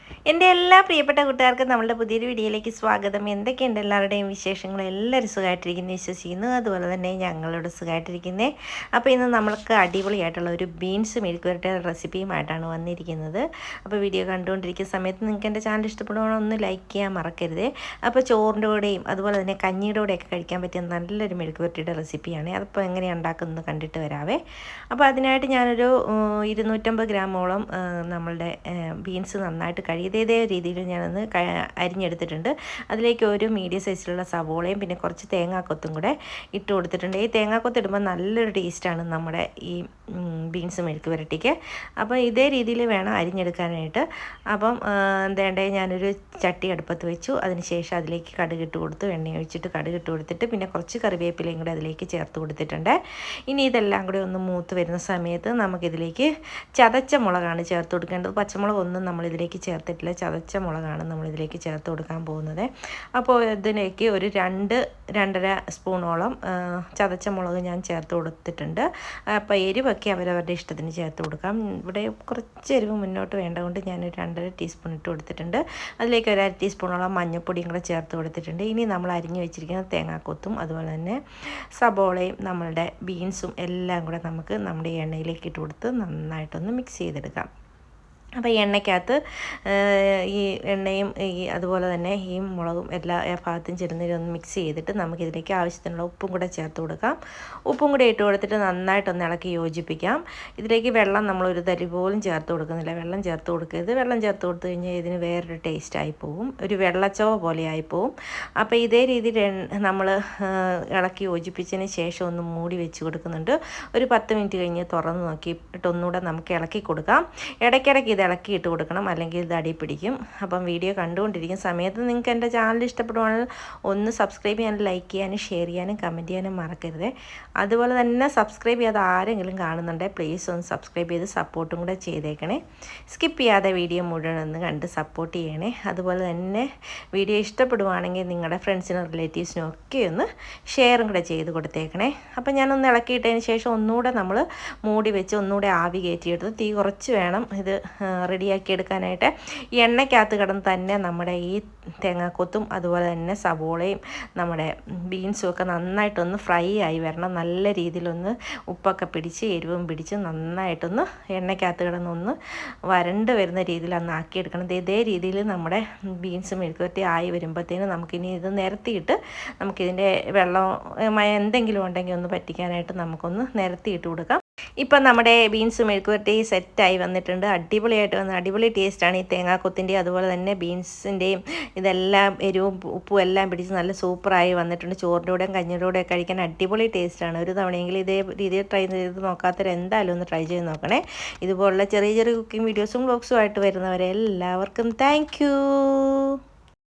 എൻ്റെ എല്ലാ പ്രിയപ്പെട്ട കൂട്ടുകാർക്കും നമ്മളുടെ പുതിയൊരു വീഡിയോയിലേക്ക് സ്വാഗതം. എന്തൊക്കെയുണ്ട് എല്ലാവരുടെയും വിശേഷങ്ങൾ? എല്ലാവരും സുഖമായിട്ടിരിക്കുന്നു വിശ്വസിക്കുന്നു. അതുപോലെ തന്നെ ഞങ്ങളോട് സുഖമായിട്ടിരിക്കുന്നേ. അപ്പോൾ ഇന്ന് നമ്മൾക്ക് അടിപൊളിയായിട്ടുള്ള ഒരു ബീൻസ് മെഴുക്കുവരട്ടിയ റെസിപ്പിയുമായിട്ടാണ് വന്നിരിക്കുന്നത്. അപ്പോൾ വീഡിയോ കണ്ടുകൊണ്ടിരിക്കുന്ന സമയത്ത് നിങ്ങൾക്ക് എൻ്റെ ചാനൽ ഇഷ്ടപ്പെടുവാണെങ്കിൽ ഒന്ന് ലൈക്ക് ചെയ്യാൻ മറക്കരുതേ. അപ്പോൾ ചോറിൻ്റെ കൂടെയും അതുപോലെ തന്നെ കഞ്ഞിയുടെ കൂടെയൊക്കെ കഴിക്കാൻ പറ്റിയ നല്ലൊരു മെഴുക്കുവരട്ടിയുടെ റെസിപ്പിയാണ്. അതിപ്പോൾ എങ്ങനെയാണ് ഉണ്ടാക്കുന്നത് കണ്ടിട്ട് വരാവേ. അപ്പോൾ അതിനായിട്ട് ഞാനൊരു 250 ഗ്രാമോളം നമ്മളുടെ ബീൻസ് നന്നായിട്ട് ഇതേ രീതിയിൽ ഞാനൊന്ന് അരിഞ്ഞെടുത്തിട്ടുണ്ട്. അതിലേക്ക് ഒരു മീഡിയം സൈസിലുള്ള സവോളയും പിന്നെ കുറച്ച് തേങ്ങാക്കൊത്തും കൂടെ ഇട്ട് കൊടുത്തിട്ടുണ്ട്. ഈ തേങ്ങാക്കൊത്ത് ഇടുമ്പോൾ നല്ലൊരു ടേസ്റ്റാണ് നമ്മുടെ ഈ ബീൻസ് മെഴുക്ക് പുരട്ടിക്ക്. അപ്പോൾ ഇതേ രീതിയിൽ വേണം അരിഞ്ഞെടുക്കാനായിട്ട്. അപ്പം എന്തേണ്ടേ, ഞാനൊരു ചട്ടി അടുപ്പത്ത് വെച്ചു. അതിനുശേഷം അതിലേക്ക് കടുകിട്ട് കൊടുത്തു. എണ്ണ ഒഴിച്ചിട്ട് കടുകിട്ട് കൊടുത്തിട്ട് പിന്നെ കുറച്ച് കറിവേപ്പിലയും കൂടെ അതിലേക്ക് ചേർത്ത് കൊടുത്തിട്ടുണ്ട്. ഇനി ഇതെല്ലാം കൂടി ഒന്ന് മൂത്ത് വരുന്ന സമയത്ത് നമുക്കിതിലേക്ക് ചതച്ച മുളകാണ് ചേർത്ത് കൊടുക്കേണ്ടത്. പച്ചമുളകൊന്നും നമ്മളിതിലേക്ക് ചേർത്തിട്ടില്ല. ചതച്ച മുളകാണ് നമ്മളിതിലേക്ക് ചേർത്ത് കൊടുക്കാൻ പോകുന്നത്. അപ്പോൾ ഇതിലേക്ക് ഒരു 2-2.5 സ്പൂണോളം ചതച്ച മുളക് ഞാൻ ചേർത്ത് കൊടുത്തിട്ടുണ്ട്. അപ്പോൾ എരിവൊക്കെ അവരവരുടെ ഇഷ്ടത്തിന് ചേർത്ത് കൊടുക്കാം. ഇവിടെ കുറച്ച് എരിവ് മുന്നോട്ട് വേണ്ടതുകൊണ്ട് ഞാനൊരു 2.5 ടീസ്പൂൺ ഇട്ട് കൊടുത്തിട്ടുണ്ട്. അതിലേക്ക് ഒരു 1/2 ടീസ്പൂണോളം മഞ്ഞൾപ്പൊടിയും കൂടെ ചേർത്ത് കൊടുത്തിട്ടുണ്ട്. ഇനി നമ്മൾ അരിഞ്ഞു വെച്ചിരിക്കുന്ന തേങ്ങാക്കൊത്തും അതുപോലെ തന്നെ സബോളയും നമ്മളുടെ ബീൻസും എല്ലാം കൂടെ നമുക്ക് നമ്മുടെ എണ്ണയിലേക്ക് ഇട്ട് കൊടുത്ത് നന്നായിട്ടൊന്ന് മിക്സ് ചെയ്തെടുക്കാം. അപ്പോൾ ഈ എണ്ണയ്ക്കകത്ത് ഈ എണ്ണയും അതുപോലെ തന്നെ ഈ മുളകും എല്ലാ ഭാഗത്തും ചേർന്നൊന്ന് മിക്സ് ചെയ്തിട്ട് നമുക്കിതിലേക്ക് ആവശ്യത്തിനുള്ള ഉപ്പും കൂടെ ചേർത്ത് കൊടുക്കാം. ഉപ്പും കൂടെ ഇട്ട് കൊടുത്തിട്ട് നന്നായിട്ടൊന്ന് ഇളക്കി യോജിപ്പിക്കാം. ഇതിലേക്ക് വെള്ളം നമ്മളൊരു തരി പോലും ചേർത്ത് കൊടുക്കുന്നില്ല. വെള്ളം ചേർത്ത് കൊടുക്കരുത്. വെള്ളം ചേർത്ത് കൊടുത്തു കഴിഞ്ഞാൽ ഇതിന് വേറൊരു ടേസ്റ്റായി പോകും, ഒരു വെള്ളച്ചോവ പോലെ ആയിപ്പോവും. അപ്പോൾ ഇതേ രീതിയിൽ നമ്മൾ ഇളക്കി യോജിപ്പിച്ചതിന് ശേഷം ഒന്ന് മൂടി വെച്ച് കൊടുക്കുന്നുണ്ട്. ഒരു 10 മിനിറ്റ് കഴിഞ്ഞ് തുറന്ന് നോക്കിയിട്ട് ഒന്നുകൂടെ നമുക്ക് ഇളക്കി കൊടുക്കാം. ഇടയ്ക്കിടയ്ക്ക് ഇളക്കി ഇട്ട് കൊടുക്കണം, അല്ലെങ്കിൽ ഇത് അടി പിടിക്കും. അപ്പം വീഡിയോ കണ്ടുകൊണ്ടിരിക്കുന്ന സമയത്ത് നിങ്ങൾക്ക് എൻ്റെ ചാനൽ ഇഷ്ടപ്പെടുവാണെങ്കിൽ ഒന്ന് സബ്സ്ക്രൈബ് ചെയ്യാനും ലൈക്ക് ചെയ്യാനും ഷെയർ ചെയ്യാനും കമൻറ്റ് ചെയ്യാനും മറക്കരുത്. അതുപോലെ തന്നെ സബ്സ്ക്രൈബ് ചെയ്യാതെ ആരെങ്കിലും കാണുന്നുണ്ടെങ്കിൽ പ്ലീസ് ഒന്ന് സബ്സ്ക്രൈബ് ചെയ്ത് സപ്പോർട്ടും കൂടെ ചെയ്തേക്കണേ. സ്കിപ്പ് ചെയ്യാതെ വീഡിയോ മുഴുവൻ ഒന്ന് കണ്ട് സപ്പോർട്ട് ചെയ്യണേ. അതുപോലെ തന്നെ വീഡിയോ ഇഷ്ടപ്പെടുവാണെങ്കിൽ നിങ്ങളുടെ ഫ്രണ്ട്സിനും റിലേറ്റീവ്സിനും ഒക്കെ ഒന്ന് ഷെയറും കൂടെ ചെയ്ത് കൊടുത്തേക്കണേ. അപ്പം ഞാനൊന്ന് ഇളക്കിയിട്ടതിന് ശേഷം ഒന്നുകൂടെ നമ്മൾ മൂടി വെച്ച് ഒന്നുകൂടെ ആവി കയറ്റിയെടുത്ത് തീ കുറച്ച് വേണം ഇത് റെഡിയാക്കി എടുക്കാനായിട്ട്. ഈ എണ്ണയ്ക്കകത്ത് കിടന്ന് തന്നെ നമ്മുടെ ഈ തേങ്ങാക്കൊത്തും അതുപോലെ തന്നെ സവോളയും നമ്മുടെ ബീൻസും ഒക്കെ നന്നായിട്ടൊന്ന് ഫ്രൈ ആയി വരണം. നല്ല രീതിയിലൊന്ന് ഉപ്പൊക്കെ പിടിച്ച് എരിവും പിടിച്ച് നന്നായിട്ടൊന്ന് എണ്ണയ്ക്കകത്ത് കിടന്നൊന്ന് വരണ്ട് വരുന്ന രീതിയിൽ ഒന്ന് ആക്കിയെടുക്കണം. ഇതേ രീതിയിൽ നമ്മുടെ ബീൻസ് മെഴുക്കുവരട്ടി ആയി വരുമ്പോഴത്തേനും നമുക്കിനി ഇത് നിരത്തിയിട്ട് നമുക്കിതിൻ്റെ വെള്ളം എന്തെങ്കിലും ഉണ്ടെങ്കിൽ ഒന്ന് പറ്റിക്കാനായിട്ട് നമുക്കൊന്ന് നിരത്തിയിട്ട് കൊടുക്കാം. ഇപ്പം നമ്മുടെ ബീൻസ് മെഴുക്കുവരട്ടി സെറ്റായി വന്നിട്ടുണ്ട്. അടിപൊളിയായിട്ട് വന്ന അടിപൊളി ടേസ്റ്റാണ് ഈ തേങ്ങാക്കൊത്തിൻ്റെയും അതുപോലെ തന്നെ ബീൻസിൻ്റെയും ഇതെല്ലാം എരിവും ഉപ്പും എല്ലാം പിടിച്ച് നല്ല സൂപ്പറായി വന്നിട്ടുണ്ട്. ചോറിൻ്റെ കൂടെയും കഞ്ഞിയുടെ കൂടെയും കഴിക്കാൻ അടിപൊളി ടേസ്റ്റാണ്. ഒരു തവണയെങ്കിലും ഇതേ രീതിയിൽ ട്രൈ ചെയ്ത് നോക്കാത്തവർ എന്തായാലും ഒന്ന് ട്രൈ ചെയ്ത് നോക്കണേ. ഇതുപോലുള്ള ചെറിയ ചെറിയ കുക്കിംഗ് വീഡിയോസും വ്ലോഗ്സും ആയിട്ട് വരുന്നവരെ എല്ലാവർക്കും താങ്ക് യു.